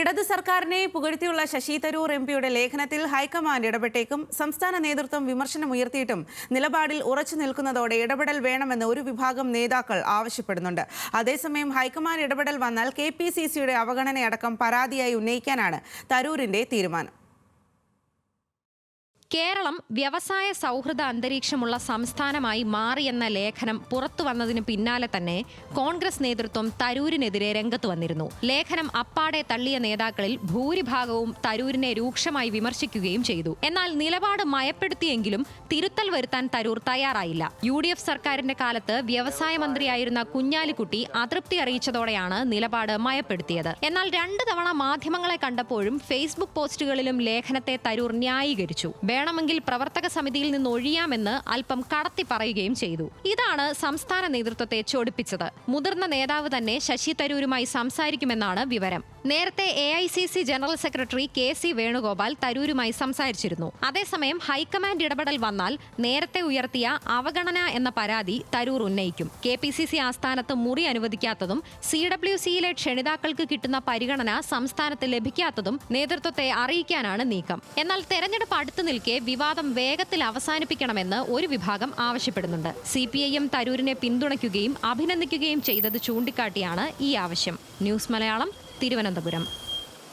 ഇടത് സർക്കാരിനെ പുകഴ്ത്തിയുള്ള ശശി തരൂർ എംപിയുടെ ലേഖനത്തിൽ ഹൈക്കമാൻഡ് ഇടപെട്ടേക്കും. സംസ്ഥാന നേതൃത്വം വിമർശനമുയർത്തിയിട്ടും നിലപാടിൽ ഉറച്ചു നിൽക്കുന്നതോടെ ഇടപെടൽ വേണമെന്ന് ഒരു വിഭാഗം നേതാക്കൾ ആവശ്യപ്പെടുന്നുണ്ട്. അതേസമയം ഹൈക്കമാൻഡ് ഇടപെടൽ വന്നാൽ KPCCയുടെ അവഗണനയടക്കം പരാതിയായി ഉന്നയിക്കാനാണ് തരൂരിന്റെ തീരുമാനം. കേരളം വ്യവസായ സൗഹൃദ അന്തരീക്ഷമുള്ള സംസ്ഥാനമായി മാറിയെന്ന ലേഖനം പുറത്തു വന്നതിന് പിന്നാലെ തന്നെ കോൺഗ്രസ് നേതൃത്വം തരൂരിനെതിരെ രംഗത്ത് വന്നിരുന്നു. ലേഖനം അപ്പാടെ തള്ളിയ നേതാക്കളിൽ ഭൂരിഭാഗവും തരൂരിനെ രൂക്ഷമായി വിമർശിക്കുകയും ചെയ്തു. എന്നാൽ നിലപാട് മയപ്പെടുത്തിയെങ്കിലും തിരുത്തൽ വരുത്താൻ തരൂർ തയ്യാറായില്ല. UDF സർക്കാരിന്റെ കാലത്ത് വ്യവസായ മന്ത്രിയായിരുന്ന കുഞ്ഞാലിക്കുട്ടി അതൃപ്തി അറിയിച്ചതോടെയാണ് നിലപാട് മയപ്പെടുത്തിയത്. എന്നാൽ 2 തവണ മാധ്യമങ്ങളെ കണ്ടപ്പോഴും ഫേസ്ബുക്ക് പോസ്റ്റുകളിലും ലേഖനത്തെ തരൂർ ന്യായീകരിച്ചു. വേണമെങ്കിൽ പ്രവർത്തക സമിതിയിൽ നിന്ന് ഒഴിയാമെന്ന് അല്പം കടത്തി പറയുകയും ചെയ്തു. ഇതാണ് സംസ്ഥാന നേതൃത്വത്തെ ചൊടിപ്പിച്ചത്. മുതിർന്ന നേതാവ് തന്നെ ശശി തരൂരുമായി സംസാരിക്കുമെന്നാണ് വിവരം. നേരത്തെ AICC general secretary KC Venugopal തരൂരുമായി സംസാരിച്ചിരുന്നു. അതേസമയം ഹൈക്കമാൻഡ് ഇടപെടൽ വന്നാൽ നേരത്തെ ഉയർത്തിയ അവഗണന എന്ന പരാതി തരൂർ ഉന്നയിക്കും. KPCC ആസ്ഥാനത്ത് മുറി അനുവദിക്കാത്തതും CWCയിലെ ക്ഷണിതാക്കൾക്ക് കിട്ടുന്ന പരിഗണന സംസ്ഥാനത്ത് ലഭിക്കാത്തതും നേതൃത്വത്തെ അറിയിക്കാനാണ് നീക്കം. എന്നാൽ തെരഞ്ഞെടുപ്പ് അടുത്തു നിൽക്കെ വിവാദം വേഗത്തിൽ അവസാനിപ്പിക്കണമെന്ന് ഒരു വിഭാഗം ആവശ്യപ്പെടുന്നുണ്ട്. CPIM തരൂരിനെ പിന്തുണയ്ക്കുകയും അഭിനന്ദിക്കുകയും ചെയ്തത് ചൂണ്ടിക്കാട്ടിയാണ് ഈ ആവശ്യം. ന്യൂസ് മലയാളം, തിരുവനന്തപുരം.